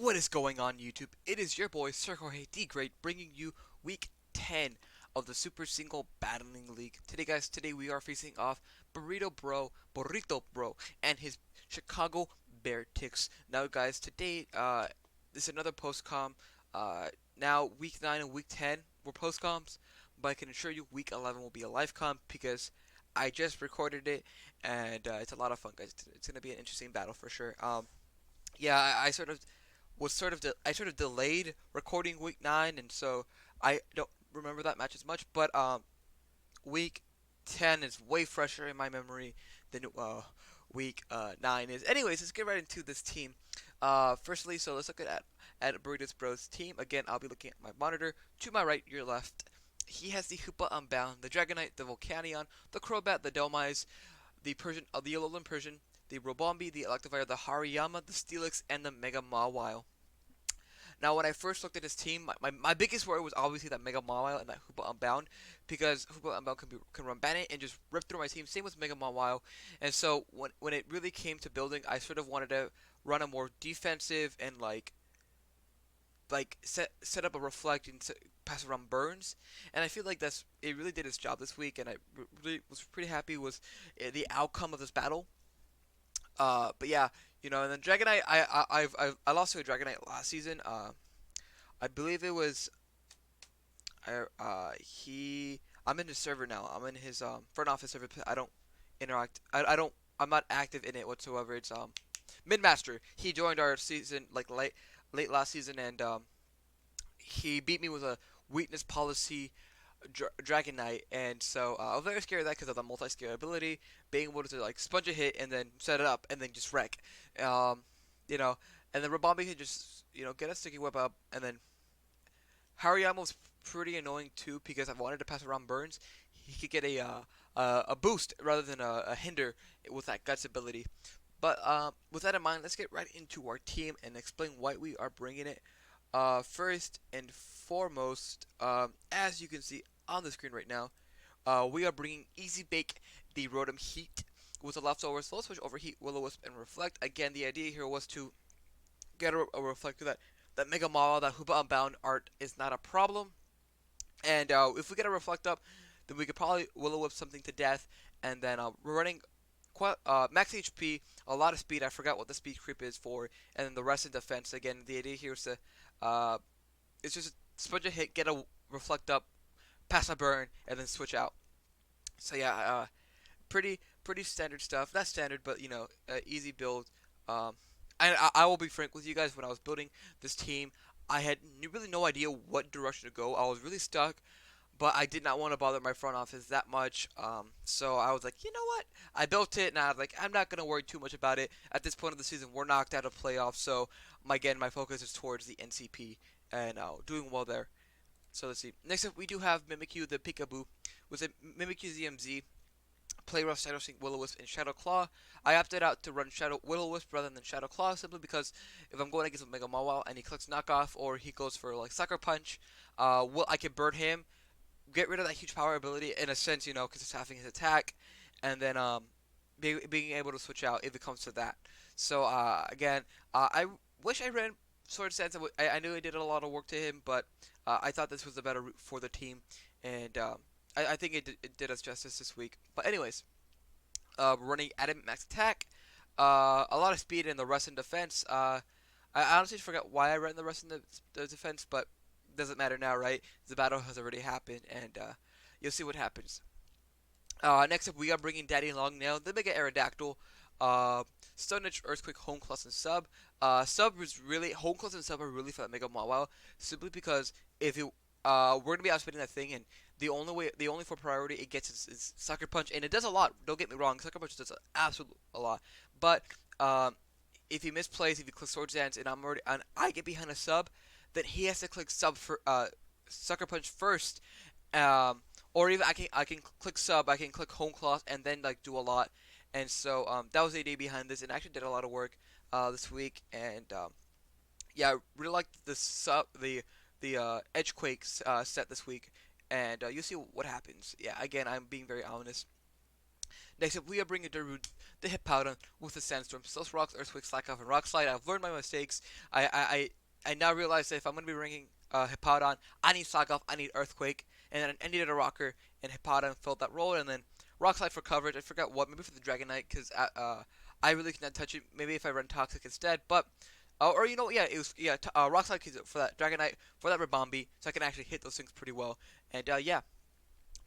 What is going on, YouTube? It is your boy Circle Hey D Great bringing you week 10 of the Super Single Battling League. Today, guys, we are facing off BurritoBro, and his Chicago Beartics. Now, guys, today, this is another postcom. Now, week 9 and week 10 were postcoms, but I can assure you week 11 will be a live comp because I just recorded it, and it's a lot of fun, guys. It's going to be an interesting battle for sure. Yeah, I I sort of delayed recording week 9, and so I don't remember that match as much. But week 10 is way fresher in my memory than week 9 is. Anyways, let's get right into this team. Firstly, so let's look at Burritos Bros team. Again, I'll be looking at my monitor. To my right, your left. He has the Hoopa Unbound, the Dragonite, the Volcanion, the Crobat, the Delmise, the Persian, the Alolan Persian, the Robombi, the Electivire, the Hariyama, the Steelix, and the Mega Mawile. Now, when I first looked at his team, my biggest worry was obviously that Mega Mawile and that Hoopa Unbound, because Hoopa Unbound can run Bandit and just rip through my team. Same with Mega Mawile, and so when it really came to building, I sort of wanted to run a more defensive and set up a reflect and pass around burns, and I feel like it really did its job this week, and I really was pretty happy with the outcome of this battle. But yeah, and then Dragonite, I lost to a Dragonite last season. I believe it was he. I'm in his server now. I'm in his front office server. I don't interact. I don't. I'm not active in it whatsoever. It's Midmaster. He joined our season like late last season, and he beat me with a weakness policy Dragonite, and so I was very scared of that because of the multi-scale ability, being able to like sponge a hit and then set it up and then just wreck, um, you know, and then Rabambi could just get a sticky whip up, and then Hariyama was pretty annoying too because I wanted to pass around burns. He could get a boost rather than a hinder with that guts ability. But with that in mind, let's get right into our team and explain why we are bringing it. First and foremost, as you can see on the screen right now, we are bringing Easy Bake the Rotom Heat with a leftover Slow Switch, Overheat, Will-O-Wisp, and Reflect. Again, the idea here was to get a Reflect that Mega Mall, that Hoopa Unbound art is not a problem. And if we get a Reflect up, then we could probably Will-O-Wisp something to death. And then we're running quite, max HP, a lot of speed. I forgot what the speed creep is for. And then the rest in defense. Again, the idea here is to it's just sponge a hit, get a reflect up, pass a burn, and then switch out. So yeah, pretty standard stuff. Not standard, but easy build. Um, I will be frank with you guys. When I was building this team, I had really no idea what direction to go. I was really stuck, but I did not want to bother my front office that much. So I was like, you know what? I built it, and I was like, I'm not gonna worry too much about it. At this point of the season, we're knocked out of playoffs, so my focus is towards the NCP and doing well there. So let's see. Next up, we do have Mimikyu the Peekaboo with a Mimikyu ZMZ, Play Rough, Shadow Sink, Will-O-Wisp, and Shadow Claw. I opted out to run Shadow Will-O-Wisp rather than Shadow Claw simply because if I'm going against Mega Mawile and he clicks knockoff or he goes for like Sucker Punch, I can burn him, get rid of that huge power ability in a sense, because it's halving his attack, and then being able to switch out if it comes to that. So again, I wish I ran Sword Stance. I knew I did a lot of work to him, but I thought this was a better route for the team, and I think it did us justice this week. But anyways, running Adamant Max Attack, a lot of speed and the rest in defense. I honestly forgot why I ran the rest in the defense, but doesn't matter now, right? The battle has already happened, and you'll see what happens. Next up, we are bringing Daddy Longnail, the Mega Aerodactyl, uh, Stone Edge, Earthquake, Home Class, and Sub. Sub was really Home Class and Sub are really for that Mega Mawile, simply because if you we're gonna be outspending that thing, and the only for priority it gets is Sucker Punch, and it does a lot. Don't get me wrong, Sucker Punch does absolutely a lot, but if he misplays, if he clicks Swords Dance, and I get behind a Sub, then he has to click Sub for Sucker Punch first, or even I can click Sub, I can click Home Class, and then like do a lot. And so that was the idea behind this, and I actually did a lot of work this week. And yeah, I really liked the Edgequake set this week, and you'll see what happens. Yeah, again, I'm being very honest. Next up, we are bringing the Hippowdon with the Sandstorm, Slow Rocks, Earthquake, Slack Off, and Rock Slide. I've learned my mistakes. I now realize that if I'm going to be bringing Hippowdon, I need Slack Off, I need Earthquake, and then I needed a Rocker, and Hippowdon filled that role, and then Rock Slide for coverage. I forgot what, maybe for the Dragonite, because I really cannot touch it. Maybe if I run Toxic instead, but or you know, yeah, it was Rock Slide for that Dragonite, for that Rabombi, so I can actually hit those things pretty well. And yeah,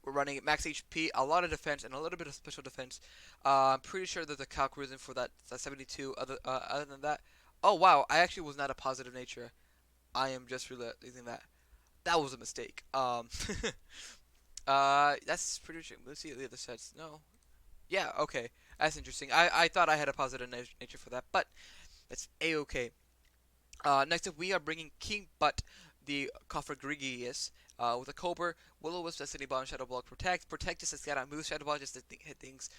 we're running max HP, a lot of defense, and a little bit of special defense. I'm pretty sure there's a calc reason for that 72. Other than that, oh wow, I actually was not a positive nature. I am just realizing that that was a mistake. That's pretty interesting. Let's see the other sets. No, yeah, okay, that's interesting. I thought I had a positive nature for that, but it's a-okay. Next up, we are bringing King Butt, the Cofagrigius, with a Cobra, Will-O-Wisp, Destiny Bond, Shadow Block, Protect just to get out moves, Shadow Ball just to hit things,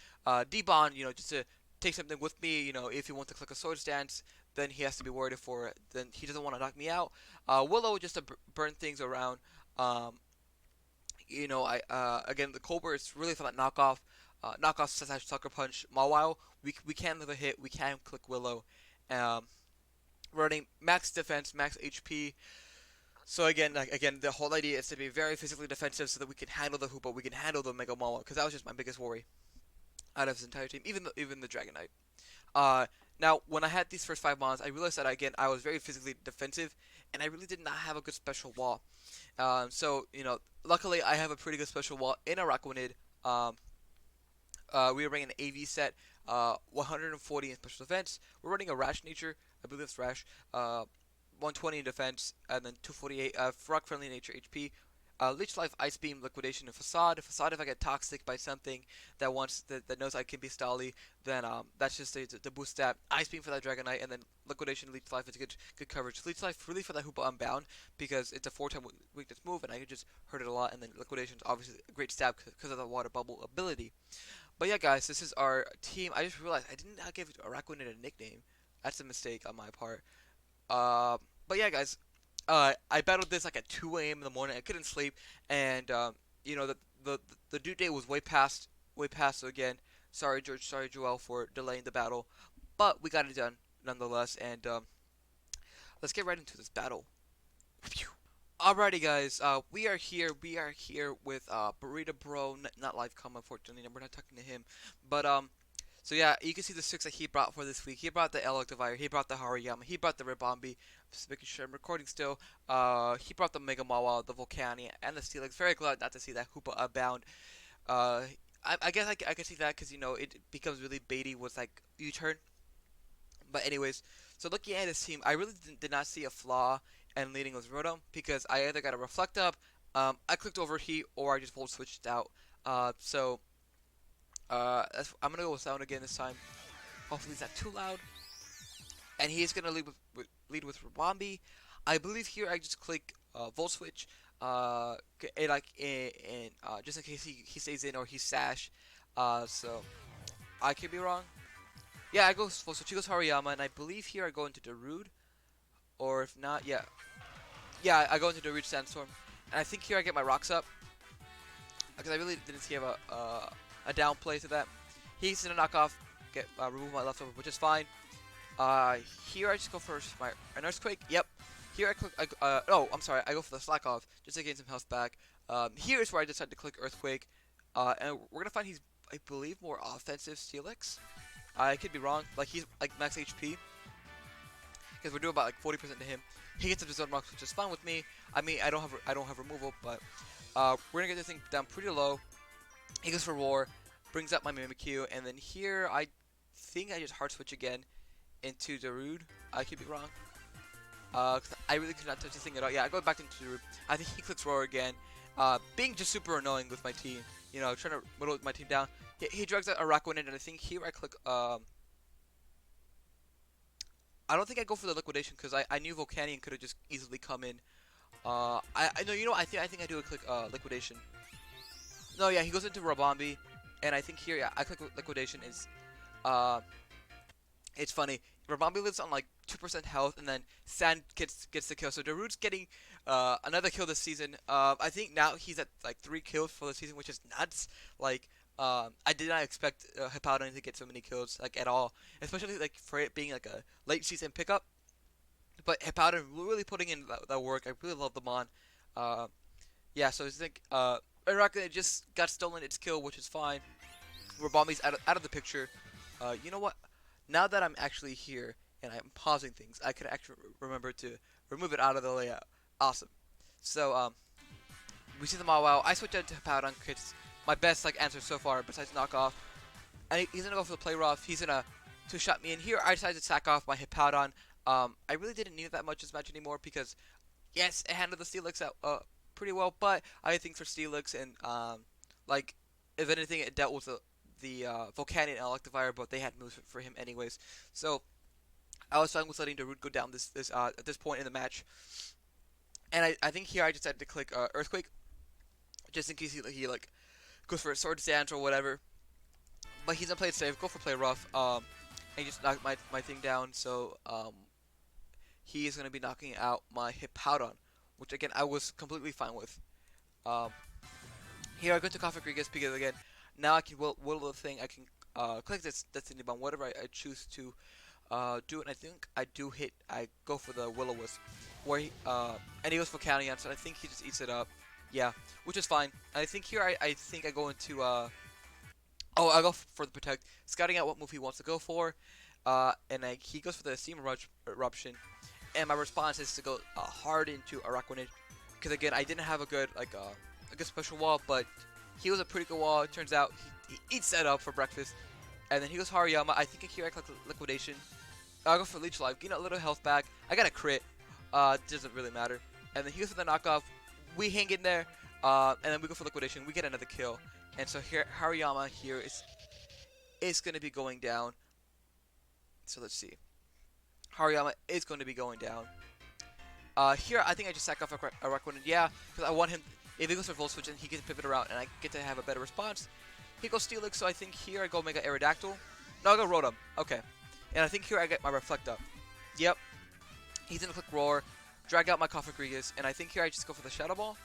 D-Bond, just to take something with me, if he wants to click a Sword Stance, then he has to be worried for it, then he doesn't want to knock me out. Willow just to burn things around, again, the Cobra is really for that knockoff slash Sucker Punch. While we can live a hit, we can click Willow. Um, Running max defense, max HP. So again, the whole idea is to be very physically defensive so that we can handle the Hoopa, we can handle the Mega Mama, because that was just my biggest worry out of this entire team, even the Dragonite. Now when I had these first 5 mons, I realized that again I was very physically defensive, and I really did not have a good special wall. So luckily I have a pretty good special wall in Araquanid. We are running an AV set, 140 in special defense. We're running a Rash Nature, I believe it's Rash, 120 in defense, and then 248 Rock Friendly Nature HP. Leech Life, Ice Beam, Liquidation, and Facade. Facade, if I get toxic by something that knows I can be Stally, then that's just the boost that. Ice Beam for that Dragonite, and then Liquidation, Leech Life is good coverage. Leech Life really for that Hoopa Unbound, because it's a 4-time weakness move, and I can just hurt it a lot, and then Liquidation is obviously a great stab because of the Water Bubble ability. But yeah, guys, this is our team. I just realized I did not give Araquanid a nickname. That's a mistake on my part. But yeah, guys, I battled this like at 2 a.m. in the morning. I couldn't sleep, and the, the due date was way past. So again, sorry George, sorry Joel for delaying the battle, but we got it done nonetheless. And let's get right into this battle. Alrighty, guys, we are here. We are here with BurritoBro, not live come, unfortunately. We're not talking to him, but so yeah, you can see the 6 that he brought for this week. He brought the Electivire, he brought the Hariyama, he brought the Rabombi. Just making sure I'm recording still. He brought the Mega Mawa, the Volcania, and the Steelix. Very glad not to see that Hoopa Abound. I guess I can see that because it becomes really baity with like U-turn. But anyways, so looking at his team, I really did not see a flaw in leading with Rotom because I either got a Reflect Up, I clicked Overheat, or I just Volt Switched out. So I'm gonna go with Sound again this time. Hopefully it's not too loud. And he's gonna lead with Rabombi. I believe here I just click Volt Switch, just in case he stays in or he sash. So I could be wrong. Yeah, I go Volt Switch. He goes Hariyama, and I believe here I go into Darude, or if not, yeah, I go into Darude Sandstorm, and I think here I get my rocks up because I really didn't see a downplay to that. He's gonna knock off, remove my leftover, which is fine. Here I just go for an Earthquake. Yep. Here I click. Oh, I'm sorry. I go for the Slack Off just to gain some health back. Here is where I decide to click Earthquake. And we're gonna find he's, I believe, more offensive Steelix. I could be wrong. Like he's like max HP because we're doing about like 40% to him. He gets up to Zone Rocks, which is fine with me. I mean, I don't have removal, but we're gonna get this thing down pretty low. He goes for Roar, brings up my Mimikyu, and then here I think I just hard switch again into Darude. I could be wrong. Cause I really could not touch this thing at all. Yeah, I go back into Darude. I think he clicks Roar again. Being just super annoying with my team. Trying to whittle my team down. He drags out Araquanid, and I think here I click. I don't think I go for the Liquidation because I knew Volcanion could have just easily come in. I know, I think I do a click Liquidation. No, yeah, he goes into Rabombi, and I think here, yeah, I click Liquidation. It's funny. Rabombi lives on like 2% health, and then Sand gets the kill. So Darude's getting another kill this season. I think now he's at like 3 kills for the season, which is nuts. Like I did not expect Hippowdon to get so many kills like at all, especially like for it being like a late season pickup. But Hippowdon really putting in that work. I really love the mon. Uh, yeah, so I think Iraq just got stolen its kill, which is fine. Rabami's out of the picture. You know what? Now that I'm actually here and I'm pausing things, I could actually remember to remove it out of the layout. Awesome. So we see the Mawile. I switch out to Hippowdon because my best like answer so far besides knockoff. And he's gonna go for the play rough. He's gonna two-shot me, and here I decided to sack off my Hippowdon. I really didn't need that much this match anymore because yes, it handled the Steelix out pretty well, but I think for Steelix and like if anything, it dealt with the Volcanion and Electivire, but they had moves for him anyways. So I was fine with letting the root go down this at this point in the match, and I think here I decided to click Earthquake just in case he like goes for a Sword Dance or whatever. But he's gonna play it safe, go for play rough, and just knock my thing down. So he is gonna be knocking out my Hippowdon, which again I was completely fine with. Um, Here I go to Kafagrigas because again, now I can will the thing. I can click this Destiny Bomb, whatever I choose to do it. And I think I do hit. I go for the Will-O-Wisp, where and he goes for Callion, so I think he just eats it up. Yeah, which is fine. I think here I think I go into oh, I go for the protect, scouting out what move he wants to go for, and he goes for the Steam Eruption, and my response is to go hard into Araquanid, because again I didn't have a good special wall, but he was a pretty good wall. It turns out he eats that up for breakfast, and then he goes Hariyama. I think here I click Liquidation. I'll go for Leech Life, get a little health back. I got a crit, doesn't really matter, and then he goes for the knockoff. We hang in there, and then we go for Liquidation. We get another kill. And so here, Hariyama here is going to be going down. So let's see. Hariyama is going to be going down. Here, I think I just sack off a Raquan. Yeah, because I want him. If he goes for Volt Switch, and he gets pivot around, and I get to have a better response. He goes Steelix, so I think here I go Mega Aerodactyl. No, I go Rotom. Okay. And I think here I get my Reflect Up. Yep. He's going to click Roar, drag out my Kofagrigus, and I think here I just go for the Shadow Ball.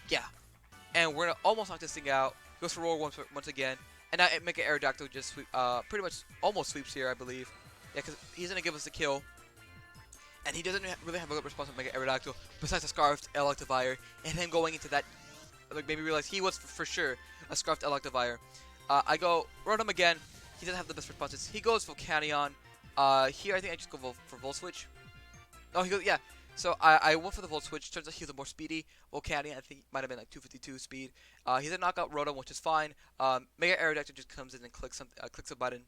Yeah. And we're gonna almost knock this thing out. Goes for Roar once again, and now Mega Aerodactyl just pretty much almost sweeps here, I believe. Yeah, because he's gonna give us the kill, and he doesn't really have a good response with Mega Aerodactyl besides a Scarfed Electivire, and him going into that like made me realize he was for sure a Scarfed Electivire. I go Rotom again. He doesn't have the best responses. He goes Volcanion. Here I think I just go for Volt Switch. Oh, he goes yeah. So I went for the Volt Switch. Turns out he was a more speedy Volcanion. I think might have been like 252 speed. He's a knockout Rotom, which is fine. Mega Aerodactyl just comes in and clicks a button,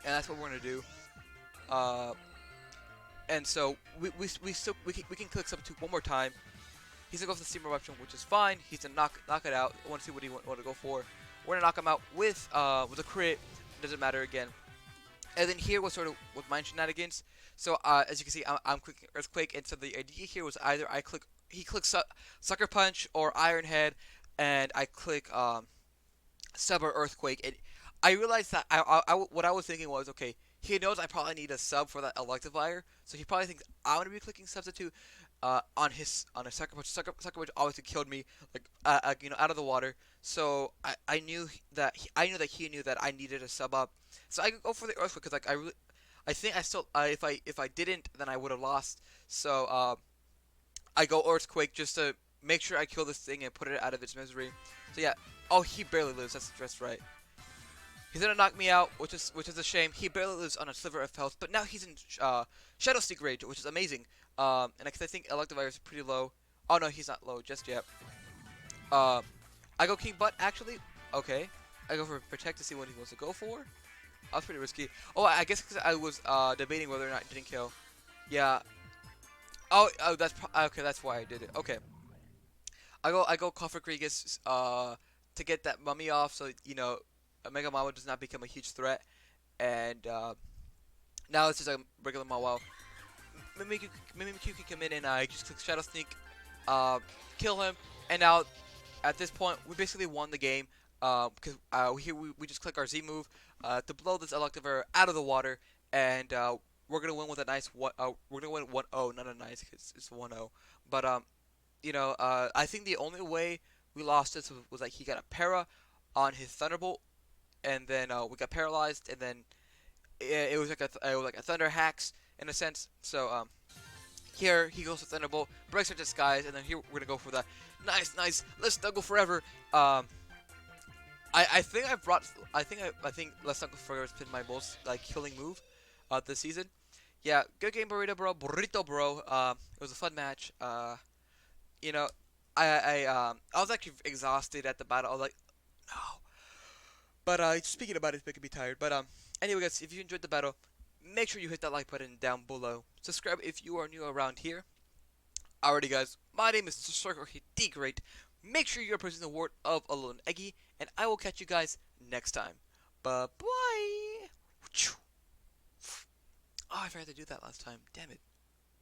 and that's what we're gonna do. And so we can click substitute one more time. He's gonna go for the Steam Eruption, which is fine. He's gonna knock it out. I want to see what he want to go for. We're gonna knock him out with a crit. Doesn't matter again. And then here was sort of with my shenanigans. So as you can see, I'm clicking Earthquake, and so the idea here was either he clicks Sucker Punch or Iron Head, and I click Sub or Earthquake. And I realized that what I was thinking was, okay, he knows I probably need a sub for that Electivire, so he probably thinks I'm gonna be clicking Substitute on a Sucker Punch. Sucker Punch obviously killed me like out of the water. So I knew that he knew that I needed a sub up. So I could go for the Earthquake because like I think I still if I didn't, then I would have lost. So I go Earthquake just to make sure I kill this thing and put it out of its misery. So yeah. Oh, he barely lives. That's right. He's gonna knock me out, which is a shame. He barely lives on a sliver of health, but now he's in Shadow Sneak Rage, which is amazing. And because I think Electivire is pretty low. Oh no, he's not low just yet. I go King Butt actually. Okay. I go for Protect to see what he wants to go for. That was pretty risky. Oh, I guess because I was debating whether or not it didn't kill. Yeah. Oh, that's okay. That's why I did it. Okay. I go Kofagrigus to get that mummy off, so Mega Mawile does not become a huge threat, and now it's just a regular Mawile. Mimikyu can come in and I just click Shadow Sneak, kill him, and now at this point we basically won the game because here we just click our Z move to blow this Electivire out of the water, and we're gonna win with a nice we're gonna win 1-0, not a nice, it's 1-0, but I think the only way we lost this was like he got a para on his Thunderbolt, and then we got paralyzed, and then it was like it was like a Thunder hacks in a sense. So here he goes to Thunderbolt, breaks our disguise, and then here we're gonna go for the nice. Let's snuggle forever. Um, I think I've brought I think Let's Snuggle Forever has been my most like killing move this season. Yeah, good game, Burrito Bro. It was a fun match. You know, I was actually exhausted at the battle. I was like, no. But speaking about it, it's making me tired. But anyway, guys, if you enjoyed the battle, make sure you hit that like button down below. Subscribe if you are new around here. Alrighty, guys, my name is Circle D Great. Make sure you're pressing the word of a lone eggy, and I will catch you guys next time. Bye bye. Oh, I forgot to do that last time. Damn it.